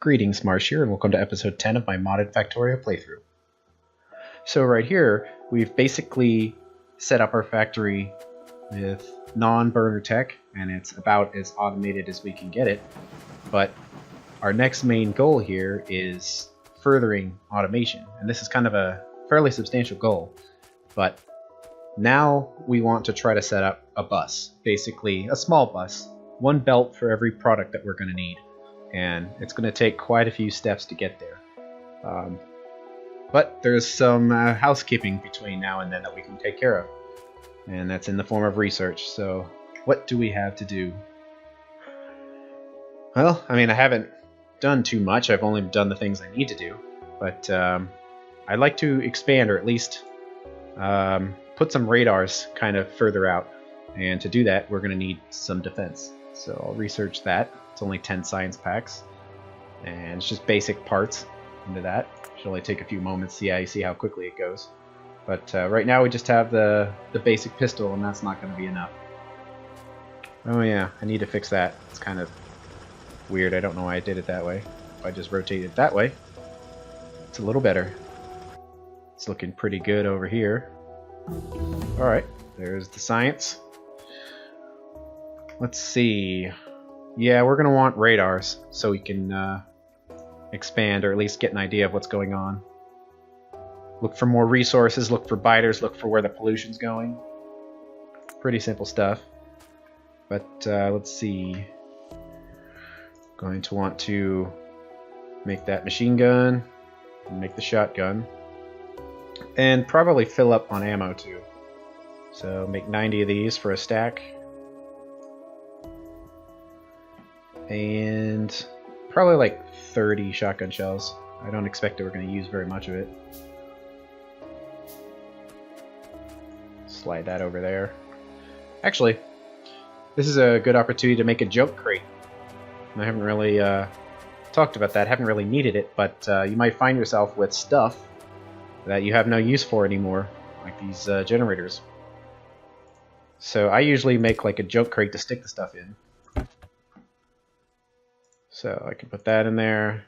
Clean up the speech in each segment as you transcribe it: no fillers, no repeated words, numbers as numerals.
Greetings, Marsh here, and welcome to episode 10 of my modded Factorio playthrough. So right here, we've basically set up our factory with non-burner tech, and it's about as automated as we can get it. But our next main goal here is furthering automation, and this is kind of a fairly substantial goal. But now we want to try to set up a bus, basically a small bus, one belt for every product that we're going to need. And it's going to take quite a few steps to get there. But there's some housekeeping between now and then that we can take care of. And that's in the form of research. So what do we have to do? Well, I mean, I haven't done too much. I've only done the things I need to do. But I'd like to expand, or at least put some radars kind of further out. And to do that, we're going to need some defense. So I'll research that. It's only 10 science packs, and it's just basic parts into that. Should only take a few moments to see how quickly it goes. But right now we just have the basic pistol, and that's not going to be enough. Oh yeah, I need to fix that. It's kind of weird. I don't know why I did it that way. If I just rotate it that way, it's a little better. It's looking pretty good over here. Alright, there's the science. Let's see. Yeah, we're going to want radars so we can expand, or at least get an idea of what's going on. Look for more resources, look for biters, look for where the pollution's going. Pretty simple stuff. But let's see. Going to want to make that machine gun, and make the shotgun, and probably fill up on ammo too. So make 90 of these for a stack. And probably like 30 shotgun shells. I don't expect that we're going to use very much of it. Slide that over there. Actually, this is a good opportunity to make a junk crate. I haven't really talked about that, haven't really needed it, but you might find yourself with stuff that you have no use for anymore, like these generators. So I usually make like a junk crate to stick the stuff in. So I can put that in there,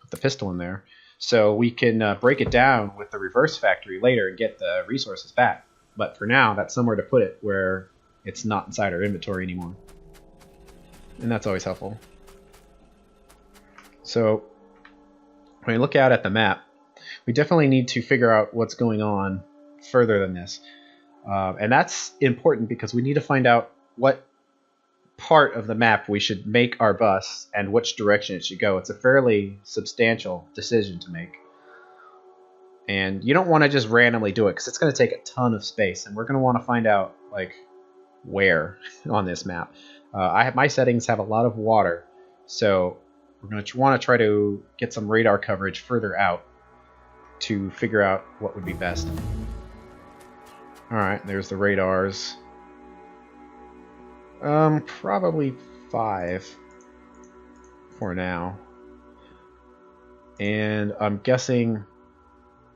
put the pistol in there, so we can break it down with the reverse factory later and get the resources back. But for now, that's somewhere to put it where it's not inside our inventory anymore. And that's always helpful. So when we look out at the map, we definitely need to figure out what's going on further than this. And that's important because we need to find out what part of the map we should make our bus and which direction it should go. It's a fairly substantial decision to make, and you don't want to just randomly do it because it's going to take a ton of space, and we're going to want to find out like where on this map. My settings have a lot of water, so we're going to want to try to get some radar coverage further out to figure out what would be best. Alright, there's the radars. Probably 5 for now. And I'm guessing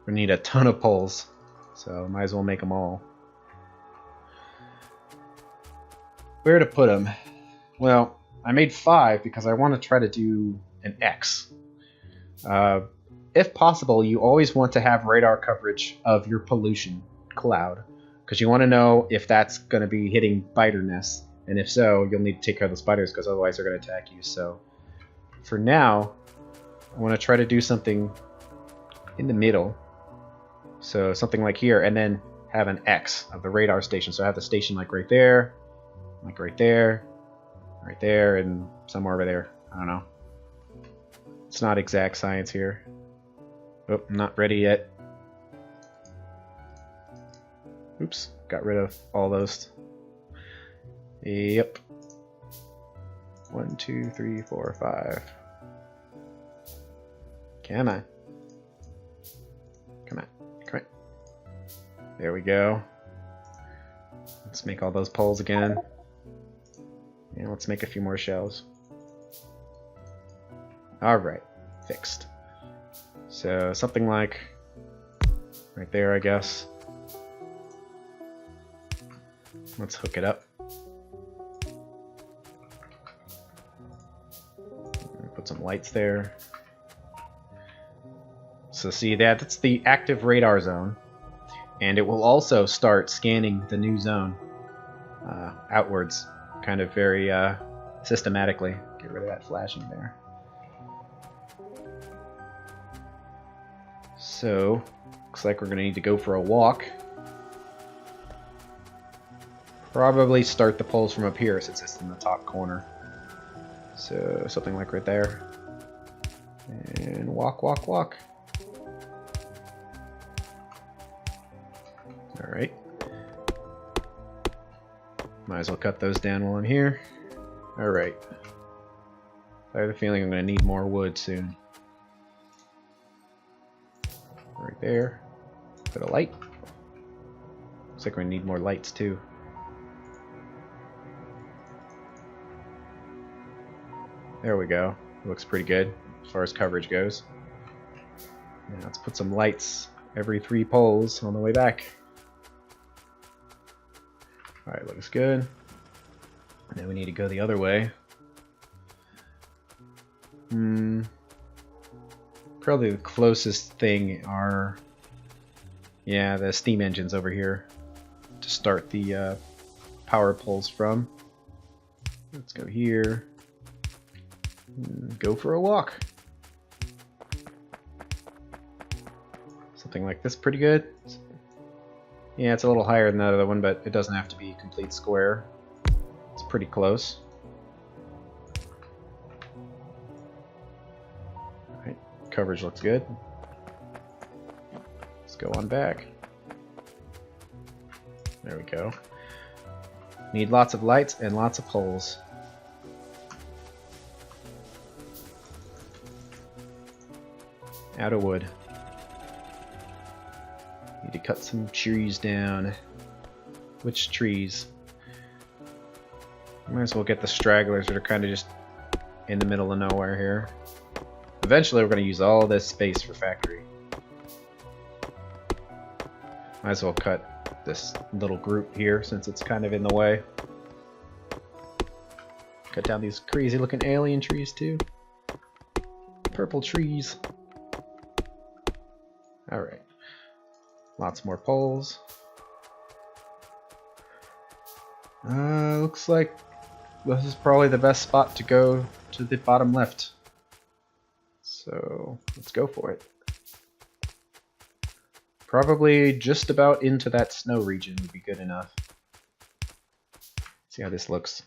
we need a ton of poles, so might as well make them all. Where to put them? Well, I made 5 because I want to try to do an X. If possible, you always want to have radar coverage of your pollution cloud, because you want to know if that's going to be hitting biter nests. And if so, you'll need to take care of the spiders because otherwise they're going to attack you. So for now, I want to try to do something in the middle. So something like here, and then have an X of the radar station. So I have the station like right there, right there, and somewhere over there. I don't know. It's not exact science here. Oh, I'm not ready yet. Oops, got rid of all those. Yep. 1, 2, 3, 4, 5. Come on. Come on. Come on. There we go. Let's make all those poles again. And let's make a few more shells. Alright. Fixed. So something like right there, I guess. Let's hook it up. some lights there. So see that's the active radar zone, and it will also start scanning the new zone outwards, kind of very systematically. Get rid of that flashing there. So looks like we're going to need to go for a walk. Probably start the pulse from up here since it's in the top corner. So something like right there. And walk, walk, walk. Alright. Might as well cut those down while I'm here. Alright. I have a feeling I'm going to need more wood soon. Right there. Put a light. Looks like we're going to need more lights too. There we go. Looks pretty good as far as coverage goes. Now let's put some lights every 3 poles on the way back. Alright, looks good. And then we need to go the other way. Probably the closest thing are, yeah, the steam engines over here to start the power poles from. Let's go here. Go for a walk. Something like this, pretty good. Yeah, it's a little higher than that other one, but it doesn't have to be a complete square. It's pretty close. Alright, coverage looks good. Let's go on back. There we go. Need lots of lights and lots of poles. Out of wood. Need to cut some trees down. Which trees? Might as well get the stragglers that are kind of just in the middle of nowhere here. Eventually we're going to use all this space for factory. Might as well cut this little group here since it's kind of in the way. Cut down these crazy looking alien trees too. Purple trees. Alright. Lots more poles. Looks like this is probably the best spot to go to the bottom left. So let's go for it. Probably just about into that snow region would be good enough. See how this looks.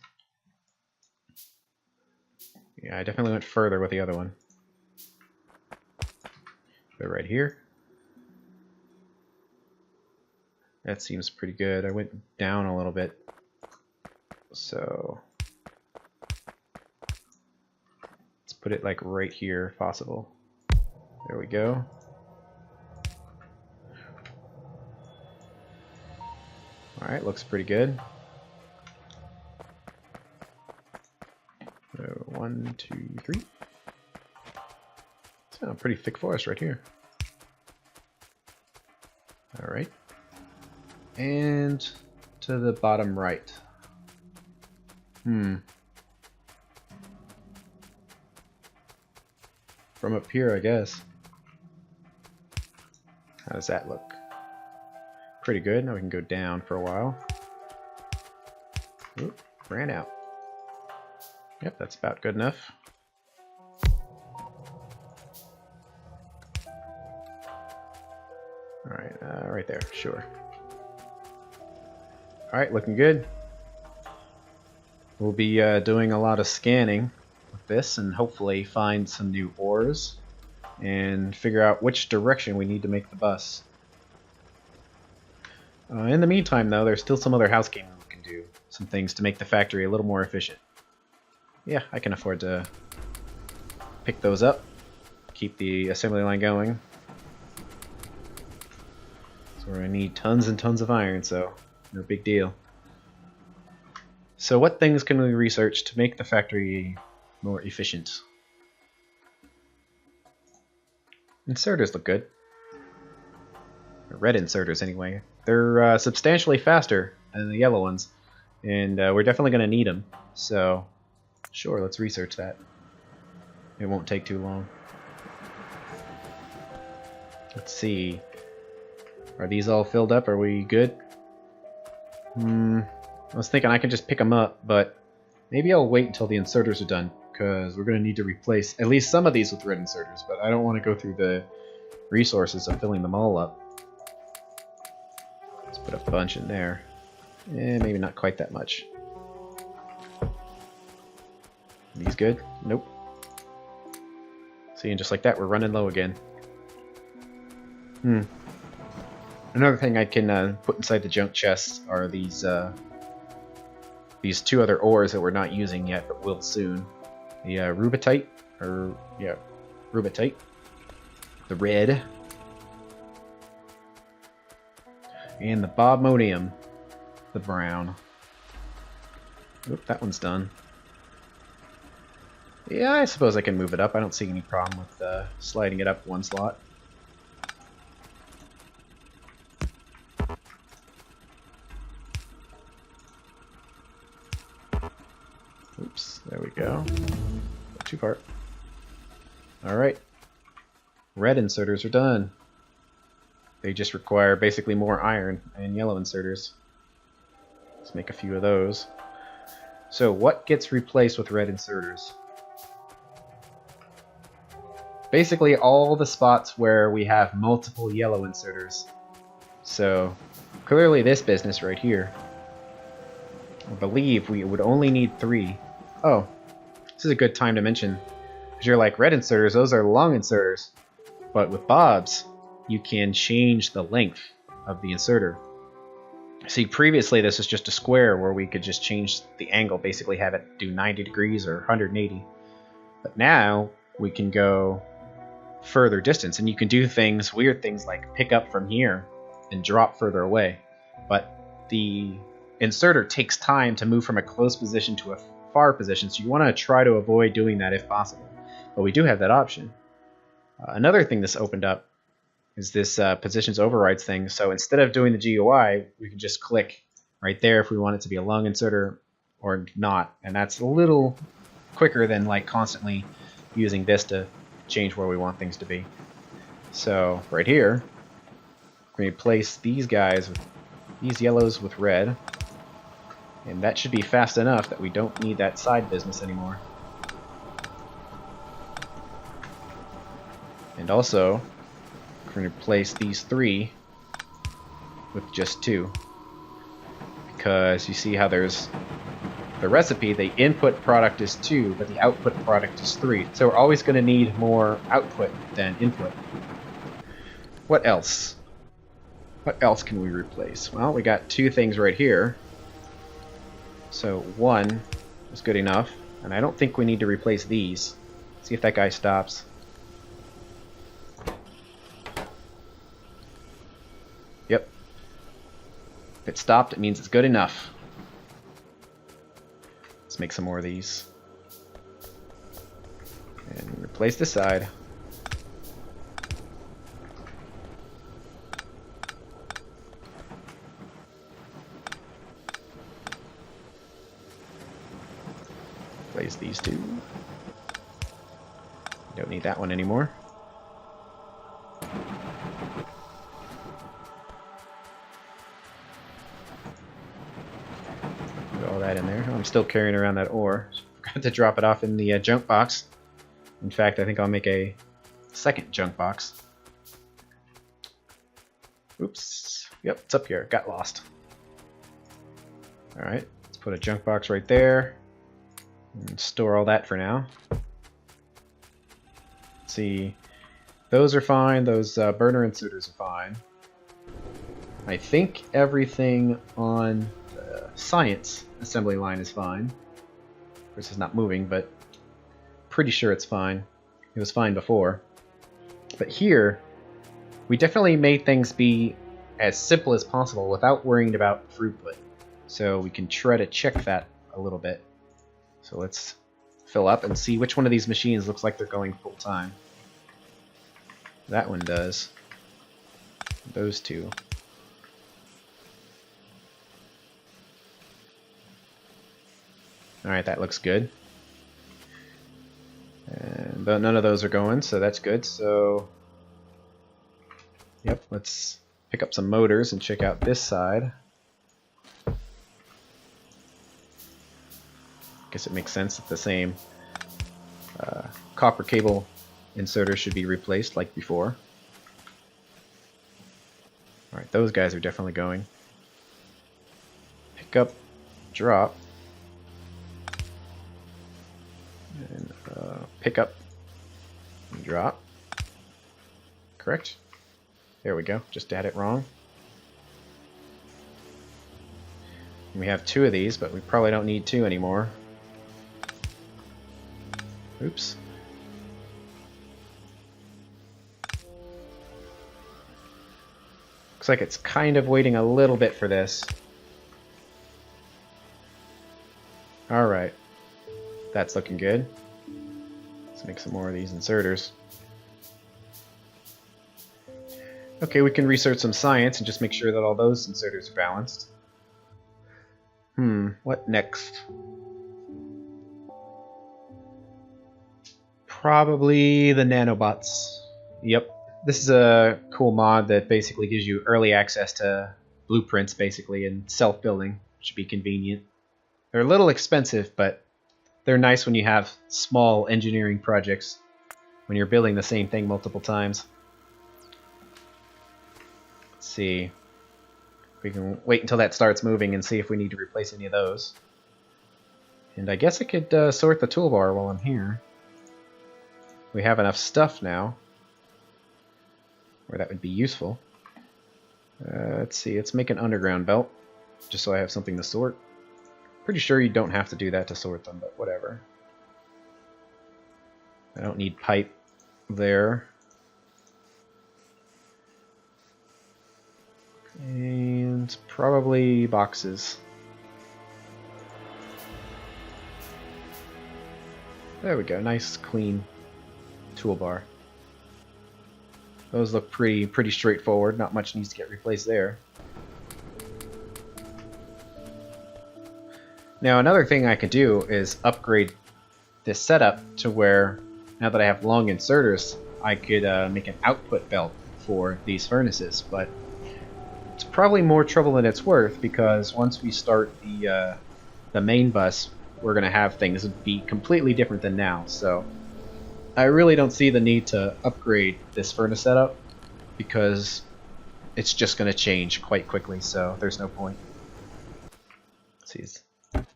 Yeah, I definitely went further with the other one. Go right here. That seems pretty good. I went down a little bit. So let's put it like right here if possible. There we go. Alright, looks pretty good. So 1, 2, 3. It's a pretty thick forest right here. Alright. And to the bottom right. From up here, I guess. How does that look? Pretty good. Now we can go down for a while. Oop, ran out. Yep, that's about good enough. Alright, right there, sure. Alright, looking good. We'll be doing a lot of scanning with this and hopefully find some new ores and figure out which direction we need to make the bus. In the meantime, though, there's still some other housekeeping we can do. Some things to make the factory a little more efficient. Yeah, I can afford to pick those up. Keep the assembly line going. So we're going to need tons and tons of iron, so no big deal. So what things can we research to make the factory more efficient? Inserters look good. Red inserters, anyway. They're substantially faster than the yellow ones, and we're definitely going to need them. So, sure, let's research that. It won't take too long. Let's see. Are these all filled up? Are we good? I was thinking I can just pick them up, but maybe I'll wait until the inserters are done, because we're going to need to replace at least some of these with red inserters, but I don't want to go through the resources of filling them all up. Let's put a bunch in there. Maybe not quite that much. These good? Nope. See, and just like that, we're running low again. Another thing I can put inside the junk chest are these two other ores that we're not using yet, but will soon. The rubitite, rubitite. The red. And the bobmodium, the brown. Oop, that one's done. Yeah, I suppose I can move it up. I don't see any problem with sliding it up one slot. Oops, there we go. Too far. Alright. Red inserters are done. They just require basically more iron and yellow inserters. Let's make a few of those. So what gets replaced with red inserters? Basically all the spots where we have multiple yellow inserters. So clearly this business right here. I believe we would only need 3. Oh, this is a good time to mention. Because you're like, red inserters, those are long inserters. But with bobs, you can change the length of the inserter. See, previously this was just a square where we could just change the angle, basically have it do 90 degrees or 180. But now we can go further distance, and you can do things, weird things like pick up from here and drop further away. But the inserter takes time to move from a close position to a far position, so you want to try to avoid doing that if possible. But we do have that option. Another thing that's opened up is this positions overrides thing. So instead of doing the GUI, we can just click right there if we want it to be a long inserter or not. And that's a little quicker than like constantly using this to change where we want things to be. So right here, we're going to replace these guys with these yellows with red. And that should be fast enough that we don't need that side business anymore. And also, we're going to replace these 3 with just 2. Because you see how there's the recipe, the input product is 2, but the output product is 3. So we're always going to need more output than input. What else? What else can we replace? Well, we got 2 things right here. So 1 is good enough, and I don't think we need to replace these. See if that guy stops. Yep. If it stopped, it means it's good enough. Let's make some more of these. And replace this side. Replace these 2. Don't need that one anymore. That in there. I'm still carrying around that ore. Forgot to drop it off in the junk box. In fact, I think I'll make a second junk box. Oops. Yep, it's up here. Got lost. Alright, let's put a junk box right there. And store all that for now. Let's see. Those are fine. Those burner inserters are fine. I think everything on the science assembly line is fine. Of course, it's not moving, but pretty sure it's fine. It was fine before. But here, we definitely made things be as simple as possible without worrying about throughput. So we can try to check that a little bit. So let's fill up and see which one of these machines looks like they're going full time. That one does. Those 2. Alright, that looks good. But none of those are going, so that's good. So, yep, let's pick up some motors and check out this side. Guess it makes sense that the same copper cable inserter should be replaced like before. Alright, those guys are definitely going. Pick up, drop, and pick up, and drop. Correct? There we go, just had it wrong. We have 2 of these, but we probably don't need 2 anymore. Oops. Looks like it's kind of waiting a little bit for this. Alright. That's looking good. Let's make some more of these inserters. Okay, we can research some science and just make sure that all those inserters are balanced. What next? Probably the nanobots. Yep. This is a cool mod that basically gives you early access to blueprints, basically, and self-building. Should be convenient. They're a little expensive, but they're nice when you have small engineering projects, when you're building the same thing multiple times. Let's see. We can wait until that starts moving and see if we need to replace any of those. And I guess I could sort the toolbar while I'm here. We have enough stuff now where that would be useful. Let's see, let's make an underground belt, just so I have something to sort. Pretty sure you don't have to do that to sort them, but whatever. I don't need pipe there. And probably boxes. There we go, nice clean toolbar. Those look pretty straightforward, not much needs to get replaced there. Now another thing I could do is upgrade this setup to where, now that I have long inserters, I could make an output belt for these furnaces, but it's probably more trouble than it's worth, because once we start the main bus, we're going to have things be completely different than now, so I really don't see the need to upgrade this furnace setup, because it's just going to change quite quickly, so there's no point. Let's see, is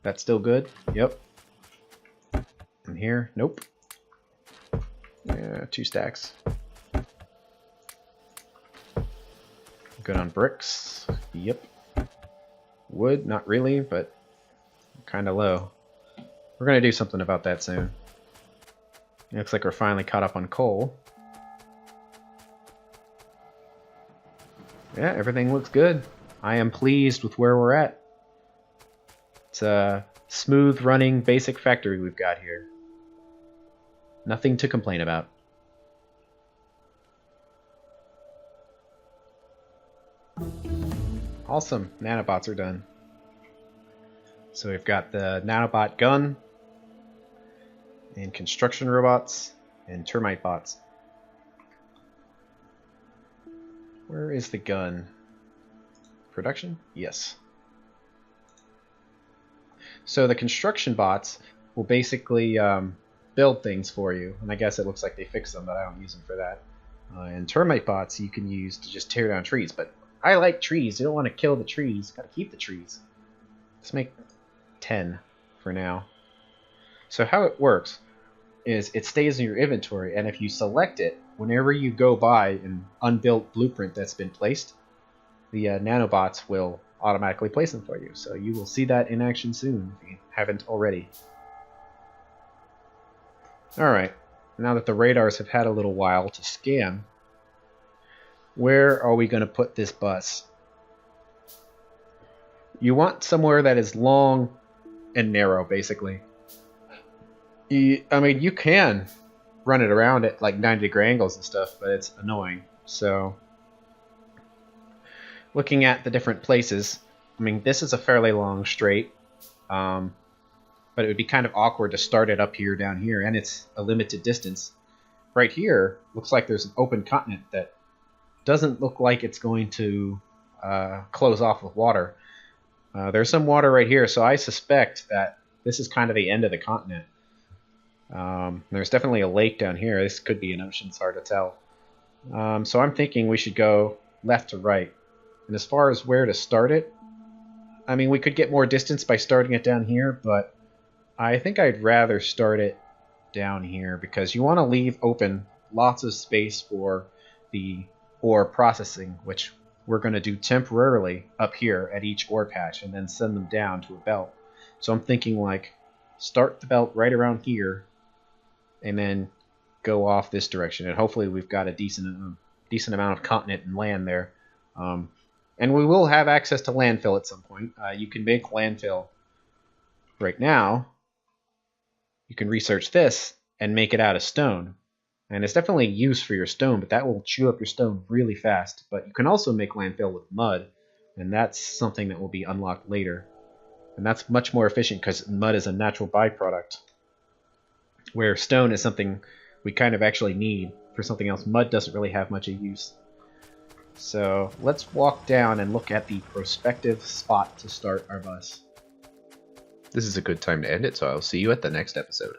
that still good? Yep. And here? Nope. Yeah, 2 stacks. Good on bricks. Yep. Wood, not really, but kind of low. We're going to do something about that soon. It looks like we're finally caught up on coal. Yeah, everything looks good. I am pleased with where we're at. It's a smooth running basic factory we've got here. Nothing to complain about. Awesome, nanobots are done. So we've got the nanobot gun, and construction robots, and termite bots. Where is the gun? Production? Yes. So the construction bots will basically build things for you, and I guess it looks like they fix them, but I don't use them for that. And termite bots you can use to just tear down trees, but I like trees. You don't want to kill the trees. Gotta keep the trees. Let's make 10 for now. So how it works is it stays in your inventory, and if you select it, whenever you go by an unbuilt blueprint that's been placed, the nanobots will automatically place them for you. So you will see that in action soon if you haven't already. Alright, now that the radars have had a little while to scan, where are we going to put this bus? You want somewhere that is long and narrow, basically. I mean, you can run it around at like 90-degree angles and stuff, but it's annoying. So, looking at the different places, I mean, this is a fairly long straight. but it would be kind of awkward to start it up here, down here, and it's a limited distance. Right here, looks like there's an open continent that doesn't look like it's going to close off with water. There's some water right here, so I suspect that this is kind of the end of the continent. There's definitely a lake down here. This could be an ocean, it's hard to tell. So I'm thinking we should go left to right. And as far as where to start it, I mean, we could get more distance by starting it down here, but I think I'd rather start it down here because you want to leave open lots of space for the ore processing, which we're going to do temporarily up here at each ore patch and then send them down to a belt. So I'm thinking like start the belt right around here and then go off this direction, and hopefully we've got a decent amount of continent and land there. And we will have access to landfill at some point. You can make landfill right now. You can research this and make it out of stone. And it's definitely use for your stone, but that will chew up your stone really fast. But you can also make landfill with mud, and that's something that will be unlocked later. And that's much more efficient because mud is a natural byproduct, where stone is something we kind of actually need for something else. Mud doesn't really have much of use. So let's walk down and look at the prospective spot to start our bus. This is a good time to end it, so I'll see you at the next episode.